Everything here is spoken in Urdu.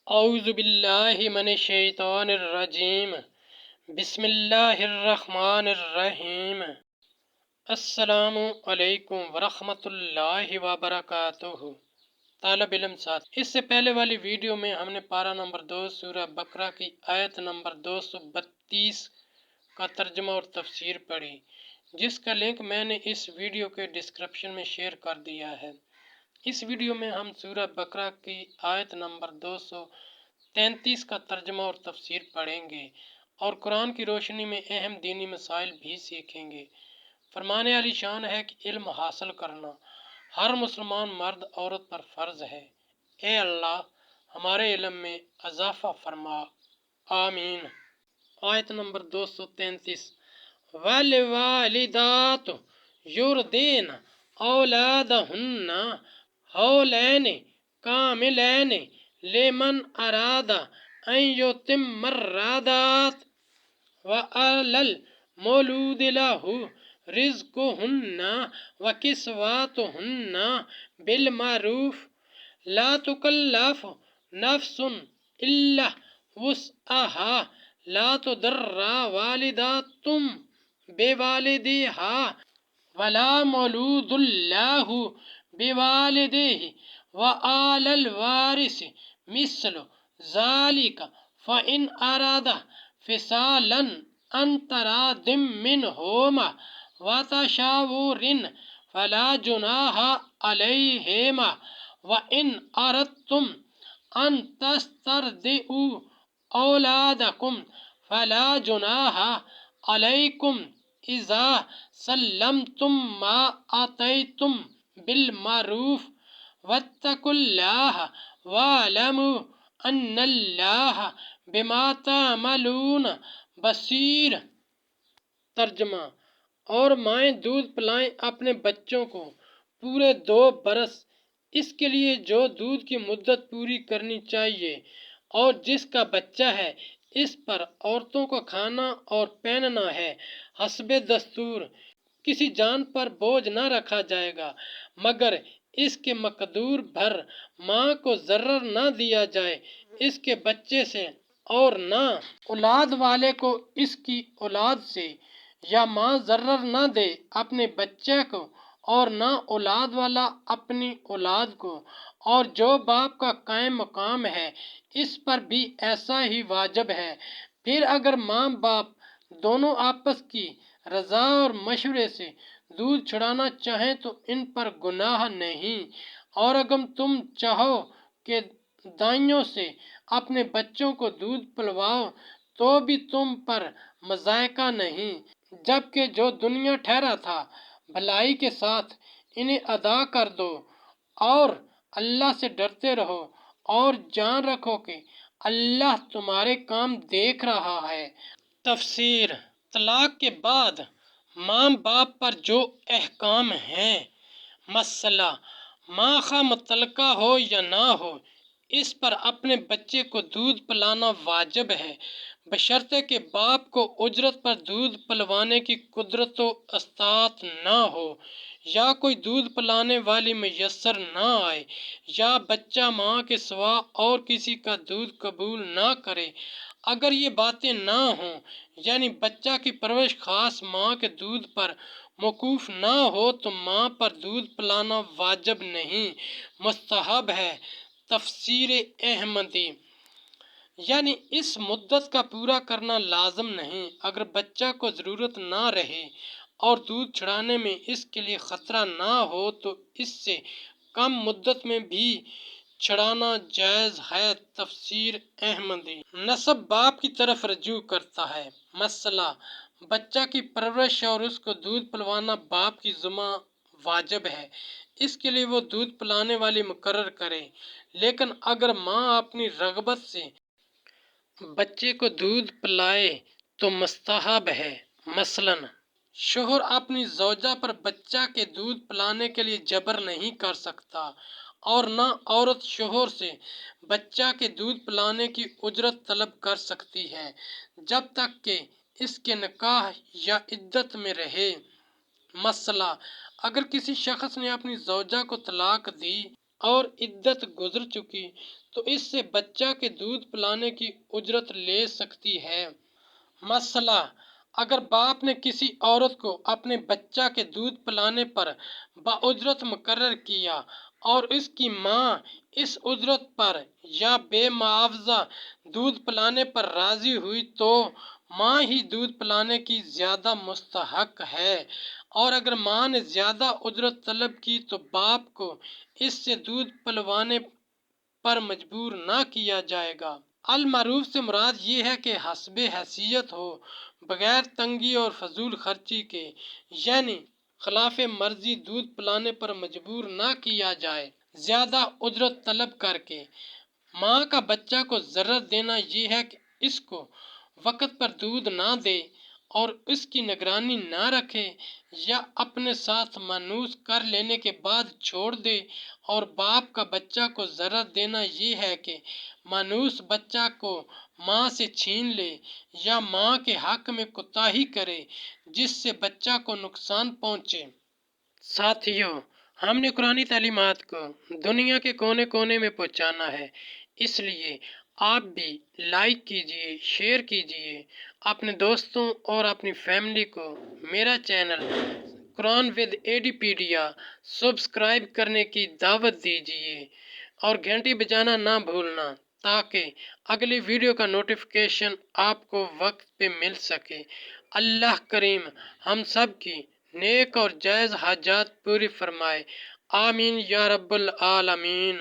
اعوذ باللہ من الشیطان الرجیم بسم اللہ الرحمن الرحیم۔ السلام علیکم ورحمۃ اللہ وبرکاتہ۔ طالب علم ساتھ، اس سے پہلے والی ویڈیو میں ہم نے پارہ نمبر 2 سورہ بقرہ کی آیت نمبر 232 کا ترجمہ اور تفسیر پڑھی، جس کا لنک میں نے اس ویڈیو کے ڈسکرپشن میں شیئر کر دیا ہے۔ اس ویڈیو میں ہم سورہ بقرہ کی آیت نمبر 233 کا ترجمہ اور تفسیر پڑھیں گے اور قرآن کی روشنی میں اہم دینی مسائل بھی سیکھیں گے۔ فرمان علی شان ہے کہ علم حاصل کرنا ہر مسلمان مرد عورت پر فرض ہے۔ اے اللہ ہمارے علم میں اضافہ فرما، آمین۔ آیت نمبر 233، وَالِوَالِدَاتُ يُرْضِعْنَ أَوْلَادَهُنَّ حَوْلَيْنِ كَامِلَيْنِ لِمَنْ أَرَادَ أَنْ يُتِمَّ الرَّضَاعَةَ وَعَلَى الْمَوْلُودِ لَهُ رِزْقُهُنَّ وَكِسْوَتُهُنَّ بِالْمَعْرُوفِ لَا تُكَلَّفُ نَفْسٌ إِلَّا وُسْعَهَا لَا تُضَرَّ وَالِدَةٌ بِوَالِدِهَا وَلَا مَوْلُودٌ لَهُ بِوَالِدِهِ وَعَلَى الْوَارِثِ مِثْلُ ذَلِكَ فَإِنْ أَرَادَا فِصَالًا عَنْ تَرَاضٍ مِّنْهُمَا وَتَشَاوُرٍ فَلَا جُنَاحَ عَلَيْهِمَا وَإِنْ أَرَدتُّمْ أَنْ تَسْتَرْضِعُوا أَوْلَادَكُمْ فَلَا جُنَاحَ عَلَيْكُمْ إِذَا سَلَّمْتُمْ مَا آتَيْتُمْ بِالْمَعْرُوفِ وَاتَّقُوا اللَّهَ وَاعْلَمُوا أَنَّ اللَّهَ بِمَا تَعْمَلُونَ بَصِيرٌ۔ ترجمہ، اور مائیں دودھ پلائیں اپنے بچوں کو پورے 2 برس، اس کے لیے جو دودھ کی مدت پوری کرنی چاہیے، اور جس کا بچہ ہے اس پر عورتوں کو کھانا اور پہننا ہے حسب دستور۔ کسی جان پر بوجھ نہ رکھا جائے گا مگر اس کے مقدور بھر۔ ماں کو ضرر نہ دیا جائے اس کے بچے سے، اور نہ اولاد والے کو اس کی اولاد سے، یا ماں ضرر نہ دے اپنے بچے کو اور نہ اولاد والا اپنی اولاد کو۔ اور جو باپ کا قائم مقام ہے اس پر بھی ایسا ہی واجب ہے۔ پھر اگر ماں باپ دونوں آپس کی رضا اور مشورے سے دودھ چھڑانا چاہیں تو ان پر گناہ نہیں، اور اگر تم چاہو کہ دائیوں سے اپنے بچوں کو دودھ پلواؤ تو بھی تم پر مضائقہ نہیں، جبکہ جو دنیا ٹھہرا تھا بھلائی کے ساتھ انہیں ادا کر دو، اور اللہ سے ڈرتے رہو اور جان رکھو کہ اللہ تمہارے کام دیکھ رہا ہے۔ تفسیر، طلاق کے بعد ماں باپ پر جو احکام ہیں، مسئلہ ماں خواہ مطلقہ ہو یا نہ ہو، اس پر اپنے بچے کو دودھ پلانا واجب ہے، بشرطے کہ باپ کو اجرت پر دودھ پلوانے کی قدرت و استطاعت نہ ہو، یا کوئی دودھ پلانے والی میسر نہ آئے، یا بچہ ماں کے سوا اور کسی کا دودھ قبول نہ کرے۔ اگر یہ باتیں نہ ہوں، یعنی بچہ کی پرورش خاص ماں کے دودھ پر موقوف نہ ہو، تو ماں پر دودھ پلانا واجب نہیں، مستحب ہے۔ تفسیر احمدی، یعنی اس مدت کا پورا کرنا لازم نہیں۔ اگر بچہ کو ضرورت نہ رہے اور دودھ چھڑانے میں اس کے لیے خطرہ نہ ہو تو اس سے کم مدت میں بھی چھڑانا جائز ہے۔ تفسیر احمدی، نسب باپ کی طرف رجوع کرتا ہے۔ مسئلہ بچہ کی پرورش اور اس کو دودھ پلوانا باپ کی ذمہ واجب ہے، اس کے لیے وہ دودھ پلانے والی مقرر کرے، لیکن اگر ماں اپنی رغبت سے بچے کو دودھ پلائے تو مستحب ہے۔ مثلاً شوہر اپنی زوجہ پر بچہ کے دودھ پلانے کے لیے جبر نہیں کر سکتا، اور نہ عورت شوہر سے بچہ کے دودھ پلانے کی اجرت طلب کر سکتی ہے جب تک کہ اس کے نکاح یا عدت میں رہے۔ مسئلہ اگر کسی شخص نے اپنی زوجہ کو طلاق دی اور عدت گزر چکی تو اس سے بچہ کے دودھ پلانے کی اجرت لے سکتی ہے۔ مسئلہ: اگر باپ نے کسی عورت کو اپنے بچہ کے دودھ پلانے پر باجرت مقرر کیا اور اس کی ماں اس اجرت پر یا بے معاوضہ دودھ پلانے پر راضی ہوئی تو ماں ہی دودھ پلانے کی زیادہ مستحق ہے، اور اگر ماں نے زیادہ اجرت طلب کی تو باپ کو اس سے دودھ پلوانے پر مجبور نہ کیا جائے گا۔ المعروف سے مراد یہ ہے کہ حسب حیثیت ہو، بغیر تنگی اور فضول خرچی کے، یعنی خلاف مرضی دودھ پلانے پر مجبور نہ کیا جائے۔ زیادہ اجرت طلب کر کے ماں کا بچہ کو ضرر دینا یہ ہے کہ اس کو وقت پر دودھ نہ دے اور اس کی نگرانی نہ رکھے، یا اپنے ساتھ مانوس کر لینے کے بعد چھوڑ دے، اور باپ کا بچہ کو ضرر دینا یہ ہے کہ مانوس بچہ کو ماں سے چھین لے یا ماں کے حق میں کوتاہی کرے جس سے بچہ کو نقصان پہنچے۔ ساتھیو، ہم نے قرآنی تعلیمات کو دنیا کے کونے کونے میں پہنچانا ہے، اس لیے آپ بھی لائک کیجئے، شیئر کیجئے، اپنے دوستوں اور اپنی فیملی کو میرا چینل قرآن ود ایڈیپیڈیا سبسکرائب کرنے کی دعوت دیجئے اور گھنٹی بجانا نہ بھولنا تاکہ اگلی ویڈیو کا نوٹیفیکیشن آپ کو وقت پہ مل سکے۔ اللہ کریم ہم سب کی نیک اور جائز حاجات پوری فرمائے، آمین یا رب العالمین۔